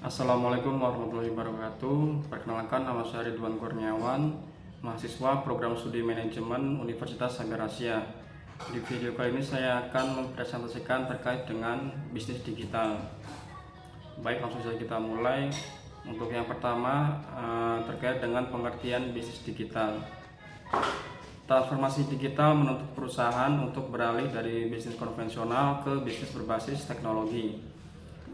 Assalamualaikum warahmatullahi wabarakatuh. Perkenalkan, nama saya Ridwan Kurniawan, mahasiswa program studi manajemen Universitas Saber Asia. Di video kali ini saya akan mempresentasikan terkait dengan bisnis digital. Baik, langsung saja kita mulai. Untuk yang pertama, terkait dengan pengertian bisnis digital. Transformasi digital menuntut perusahaan untuk beralih dari bisnis konvensional ke bisnis berbasis teknologi.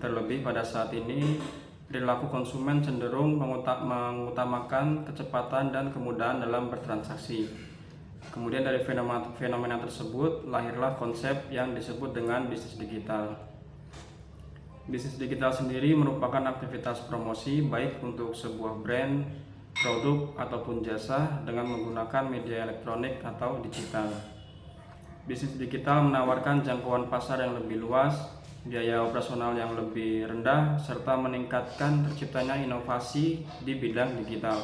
Terlebih pada saat ini, perilaku konsumen cenderung mengutamakan kecepatan dan kemudahan dalam bertransaksi. Kemudian dari fenomena tersebut lahirlah konsep yang disebut dengan bisnis digital. Bisnis digital sendiri merupakan aktivitas promosi baik untuk sebuah brand, produk, ataupun jasa dengan menggunakan media elektronik atau digital. Bisnis digital menawarkan jangkauan pasar yang lebih luas, biaya operasional yang lebih rendah, serta meningkatkan terciptanya inovasi di bidang digital.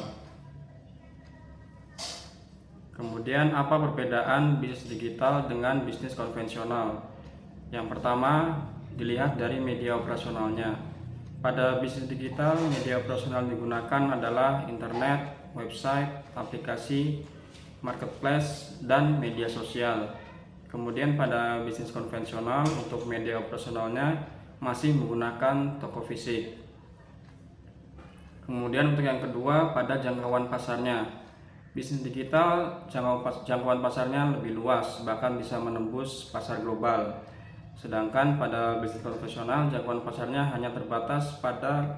Kemudian, apa perbedaan bisnis digital dengan bisnis konvensional? Yang pertama, dilihat dari media operasionalnya. Pada bisnis digital, media operasional digunakan adalah internet, website, aplikasi, marketplace, dan media sosial. Kemudian pada bisnis konvensional, untuk media operasionalnya masih menggunakan toko fisik. Kemudian untuk yang kedua, pada jangkauan pasarnya. Bisnis digital jangkauan pasarnya lebih luas, bahkan bisa menembus pasar global. Sedangkan pada bisnis konvensional, jangkauan pasarnya hanya terbatas pada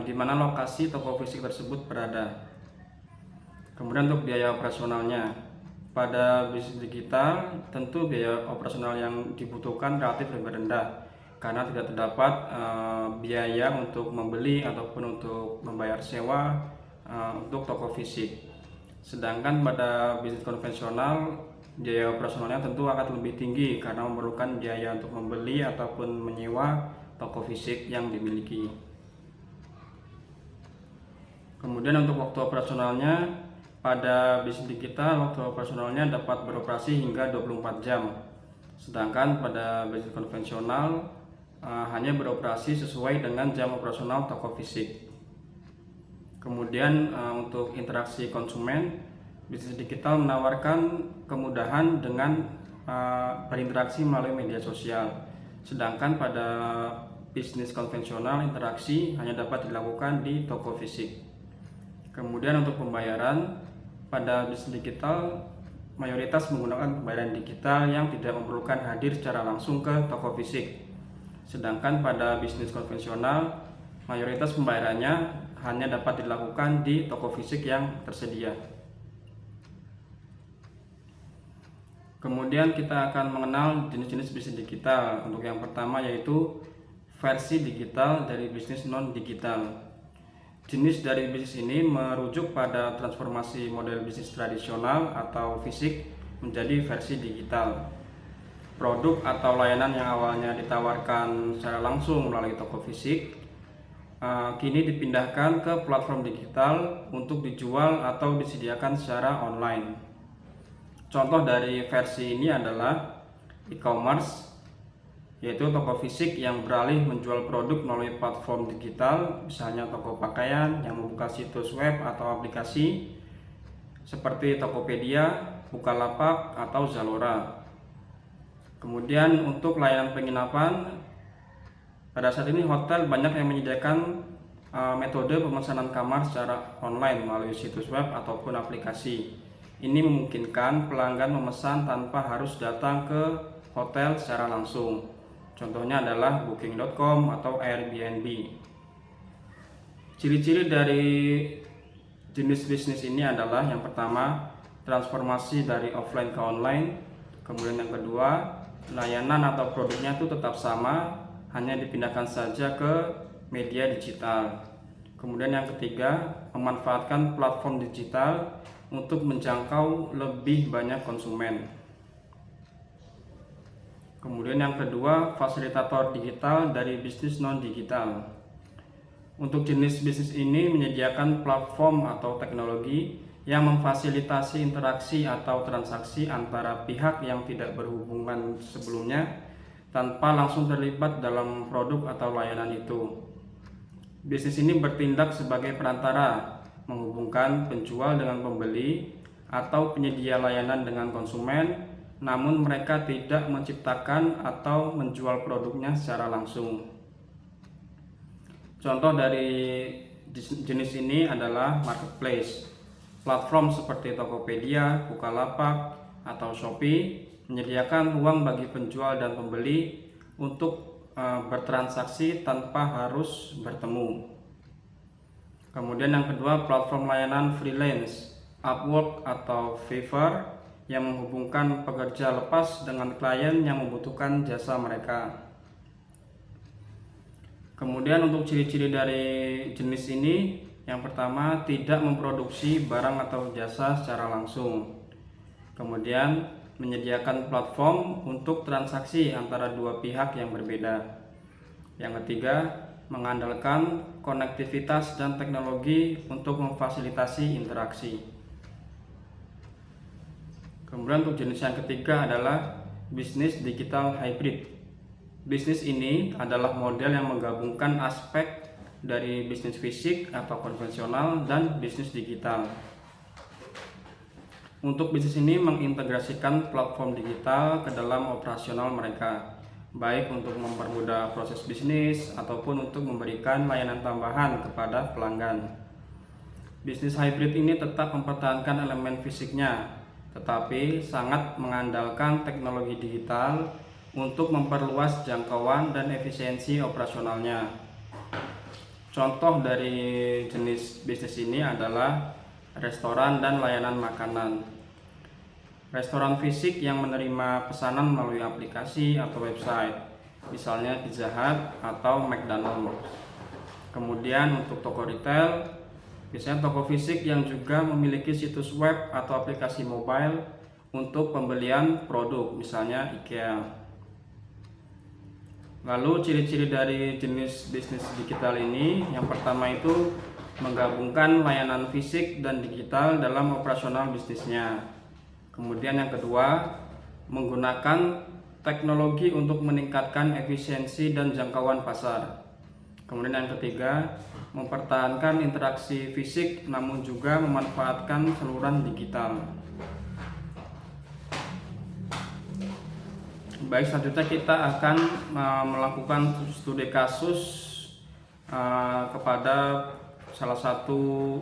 di mana lokasi toko fisik tersebut berada. Kemudian untuk biaya operasionalnya. Pada bisnis digital, tentu biaya operasional yang dibutuhkan relatif lebih rendah karena tidak terdapat biaya untuk membeli ataupun untuk membayar sewa untuk toko fisik. Sedangkan pada bisnis konvensional, biaya operasionalnya tentu akan lebih tinggi karena memerlukan biaya untuk membeli ataupun menyewa toko fisik yang dimiliki. Kemudian untuk waktu operasionalnya, pada bisnis digital, waktu operasionalnya dapat beroperasi hingga 24 jam. Sedangkan pada bisnis konvensional hanya beroperasi sesuai dengan jam operasional toko fisik. Kemudian untuk interaksi konsumen, bisnis digital menawarkan kemudahan dengan berinteraksi melalui media sosial. Sedangkan pada bisnis konvensional, interaksi hanya dapat dilakukan di toko fisik. Kemudian untuk pembayaran, pada bisnis digital, mayoritas menggunakan pembayaran digital yang tidak memerlukan hadir secara langsung ke toko fisik. Sedangkan pada bisnis konvensional, mayoritas pembayarannya hanya dapat dilakukan di toko fisik yang tersedia. Kemudian kita akan mengenal jenis-jenis bisnis digital. Untuk yang pertama yaitu versi digital dari bisnis non-digital. Jenis dari bisnis ini merujuk pada transformasi model bisnis tradisional atau fisik menjadi versi digital. Produk atau layanan yang awalnya ditawarkan secara langsung melalui toko fisik, kini dipindahkan ke platform digital untuk dijual atau disediakan secara online. Contoh dari versi ini adalah e-commerce, yaitu toko fisik yang beralih menjual produk melalui platform digital, misalnya toko pakaian yang membuka situs web atau aplikasi seperti Tokopedia, Bukalapak, atau Zalora. Kemudian untuk layanan penginapan, pada saat ini hotel banyak yang menyediakan metode pemesanan kamar secara online melalui situs web ataupun aplikasi. Ini memungkinkan pelanggan memesan tanpa harus datang ke hotel secara langsung. Contohnya adalah booking.com atau Airbnb. Ciri-ciri dari jenis bisnis ini adalah yang pertama, transformasi dari offline ke online. Kemudian yang kedua, layanan atau produknya itu tetap sama, hanya dipindahkan saja ke media digital. Kemudian yang ketiga, memanfaatkan platform digital untuk menjangkau lebih banyak konsumen. Kemudian yang kedua, fasilitator digital dari bisnis non-digital. Untuk jenis bisnis ini menyediakan platform atau teknologi yang memfasilitasi interaksi atau transaksi antara pihak yang tidak berhubungan sebelumnya tanpa langsung terlibat dalam produk atau layanan itu. Bisnis ini bertindak sebagai perantara, menghubungkan penjual dengan pembeli atau penyedia layanan dengan konsumen, namun mereka tidak menciptakan atau menjual produknya secara langsung. Contoh dari jenis ini adalah marketplace. Platform seperti Tokopedia, Bukalapak, atau Shopee menyediakan ruang bagi penjual dan pembeli untuk bertransaksi tanpa harus bertemu. Kemudian yang kedua, platform layanan freelance, Upwork atau Fiverr, yang menghubungkan pekerja lepas dengan klien yang membutuhkan jasa mereka. Kemudian untuk ciri-ciri dari jenis ini, yang pertama, tidak memproduksi barang atau jasa secara langsung. Kemudian menyediakan platform untuk transaksi antara dua pihak yang berbeda. Yang ketiga, mengandalkan konektivitas dan teknologi untuk memfasilitasi interaksi. Kemudian untuk jenis yang ketiga adalah bisnis digital hybrid. Bisnis ini adalah model yang menggabungkan aspek dari bisnis fisik atau konvensional dan bisnis digital. Untuk bisnis ini mengintegrasikan platform digital ke dalam operasional mereka, baik untuk mempermudah proses bisnis ataupun untuk memberikan layanan tambahan kepada pelanggan. Bisnis hybrid ini tetap mempertahankan elemen fisiknya, tetapi sangat mengandalkan teknologi digital untuk memperluas jangkauan dan efisiensi operasionalnya. Contoh dari jenis bisnis ini adalah restoran dan layanan makanan. Restoran fisik yang menerima pesanan melalui aplikasi atau website, misalnya Pizza Hut atau McDonald's. Kemudian untuk toko retail, biasanya toko fisik yang juga memiliki situs web atau aplikasi mobile untuk pembelian produk, misalnya IKEA. Lalu ciri-ciri dari jenis bisnis digital ini, yang pertama itu menggabungkan layanan fisik dan digital dalam operasional bisnisnya. Kemudian yang kedua, menggunakan teknologi untuk meningkatkan efisiensi dan jangkauan pasar. Kemudian yang ketiga, mempertahankan interaksi fisik namun juga memanfaatkan saluran digital. Baik, selanjutnya kita akan melakukan studi kasus kepada salah satu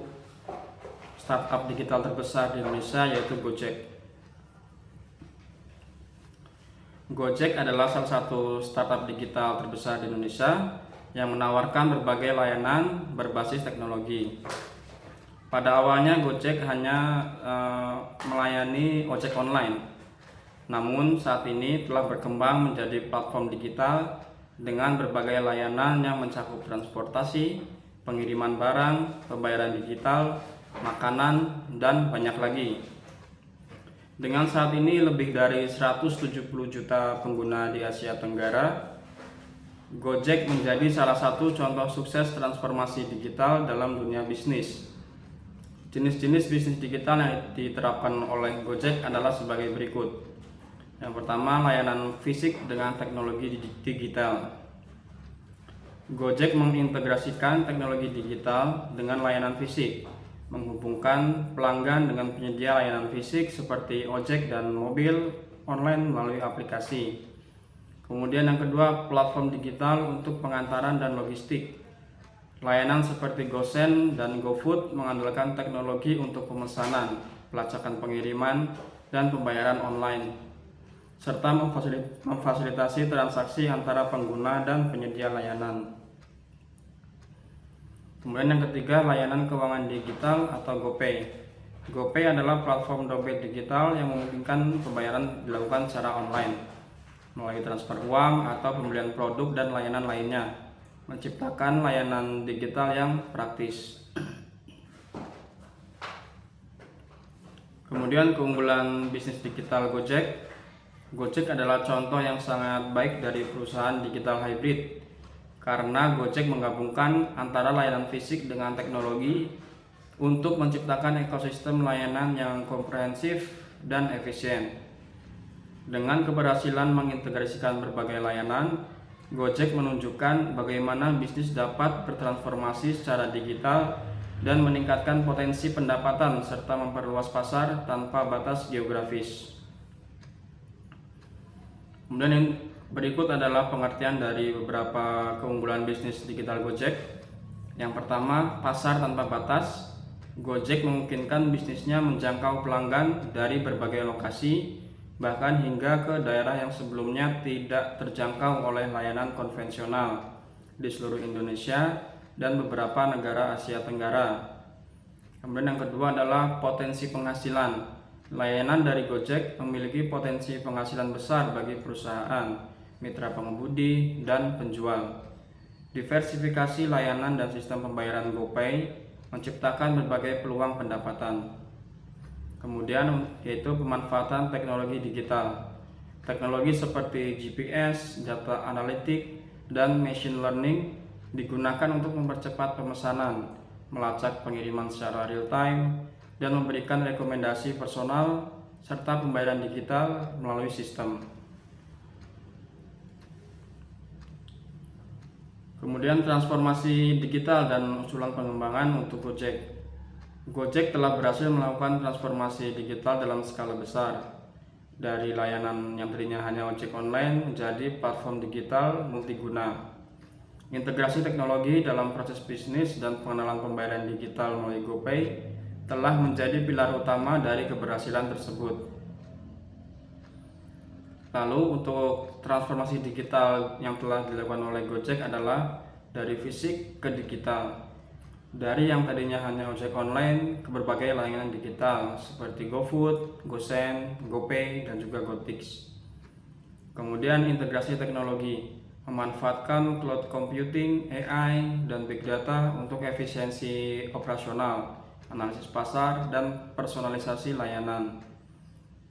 startup digital terbesar di Indonesia, yaitu Gojek. Gojek adalah salah satu startup digital terbesar di Indonesia yang menawarkan berbagai layanan berbasis teknologi. Pada awalnya Gojek hanya melayani ojek online. Namun saat ini telah berkembang menjadi platform digital dengan berbagai layanan yang mencakup transportasi, pengiriman barang, pembayaran digital, makanan, dan banyak lagi. Dengan saat ini lebih dari 170 juta pengguna di Asia Tenggara, Gojek menjadi salah satu contoh sukses transformasi digital dalam dunia bisnis. Jenis-jenis bisnis digital yang diterapkan oleh Gojek adalah sebagai berikut. Yang pertama, layanan fisik dengan teknologi digital. Gojek mengintegrasikan teknologi digital dengan layanan fisik, menghubungkan pelanggan dengan penyedia layanan fisik seperti ojek dan mobil online melalui aplikasi. Kemudian yang kedua, platform digital untuk pengantaran dan logistik. Layanan seperti GoSend dan GoFood mengandalkan teknologi untuk pemesanan, pelacakan pengiriman, dan pembayaran online, serta memfasilitasi transaksi antara pengguna dan penyedia layanan. Kemudian yang ketiga, layanan keuangan digital atau GoPay. GoPay adalah platform dompet digital yang memungkinkan pembayaran dilakukan secara online melalui transfer uang atau pembelian produk dan layanan lainnya, menciptakan layanan digital yang praktis. Kemudian keunggulan bisnis digital Gojek. Gojek adalah contoh yang sangat baik dari perusahaan digital hybrid, karena Gojek menggabungkan antara layanan fisik dengan teknologi untuk menciptakan ekosistem layanan yang komprehensif dan efisien. Dengan keberhasilan mengintegrasikan berbagai layanan, Gojek menunjukkan bagaimana bisnis dapat bertransformasi secara digital dan meningkatkan potensi pendapatan serta memperluas pasar tanpa batas geografis. Kemudian yang berikut adalah pengertian dari beberapa keunggulan bisnis digital Gojek. Yang pertama, pasar tanpa batas. Gojek memungkinkan bisnisnya menjangkau pelanggan dari berbagai lokasi, bahkan hingga ke daerah yang sebelumnya tidak terjangkau oleh layanan konvensional di seluruh Indonesia dan beberapa negara Asia Tenggara. Kemudian yang kedua adalah potensi penghasilan. Layanan dari Gojek memiliki potensi penghasilan besar bagi perusahaan, mitra pengemudi, dan penjual. Diversifikasi layanan dan sistem pembayaran GoPay menciptakan berbagai peluang pendapatan. Kemudian yaitu pemanfaatan teknologi digital. Teknologi seperti GPS, data analitik, dan machine learning digunakan untuk mempercepat pemesanan, melacak pengiriman secara real time, dan memberikan rekomendasi personal serta pembayaran digital melalui sistem. Kemudian transformasi digital dan usulan pengembangan untuk Gojek. Gojek telah berhasil melakukan transformasi digital dalam skala besar, dari layanan yang tadinya hanya ojek online menjadi platform digital multiguna. Integrasi teknologi dalam proses bisnis dan pengenalan pembayaran digital melalui GoPay telah menjadi pilar utama dari keberhasilan tersebut. Lalu untuk transformasi digital yang telah dilakukan oleh Gojek adalah dari fisik ke digital. Dari yang tadinya hanya ojek online ke berbagai layanan digital seperti GoFood, GoSend, GoPay, dan juga GoTix. Kemudian integrasi teknologi, memanfaatkan cloud computing, AI, dan big data untuk efisiensi operasional, analisis pasar, dan personalisasi layanan.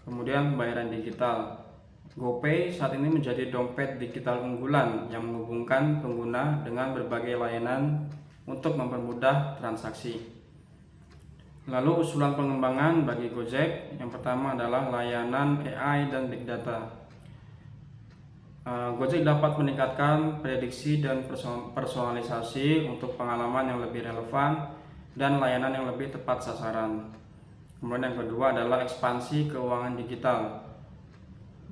Kemudian pembayaran digital. GoPay saat ini menjadi dompet digital unggulan yang menghubungkan pengguna dengan berbagai layanan untuk mempermudah transaksi. Lalu usulan pengembangan bagi Gojek, yang pertama adalah layanan AI dan Big Data. Gojek dapat meningkatkan prediksi dan personalisasi untuk pengalaman yang lebih relevan dan layanan yang lebih tepat sasaran. Kemudian yang kedua adalah ekspansi keuangan digital.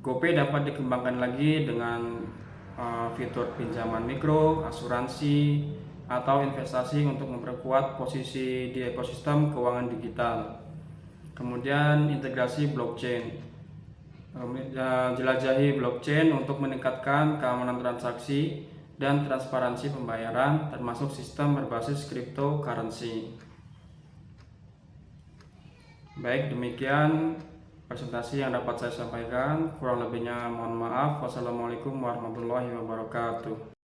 GoPay dapat dikembangkan lagi dengan fitur pinjaman mikro, asuransi, atau investasi untuk memperkuat posisi di ekosistem keuangan digital. Kemudian integrasi blockchain, jelajahi blockchain untuk meningkatkan keamanan transaksi dan transparansi pembayaran, termasuk sistem berbasis cryptocurrency. Baik, demikian presentasi yang dapat saya sampaikan. Kurang lebihnya mohon maaf. Wassalamualaikum warahmatullahi wabarakatuh.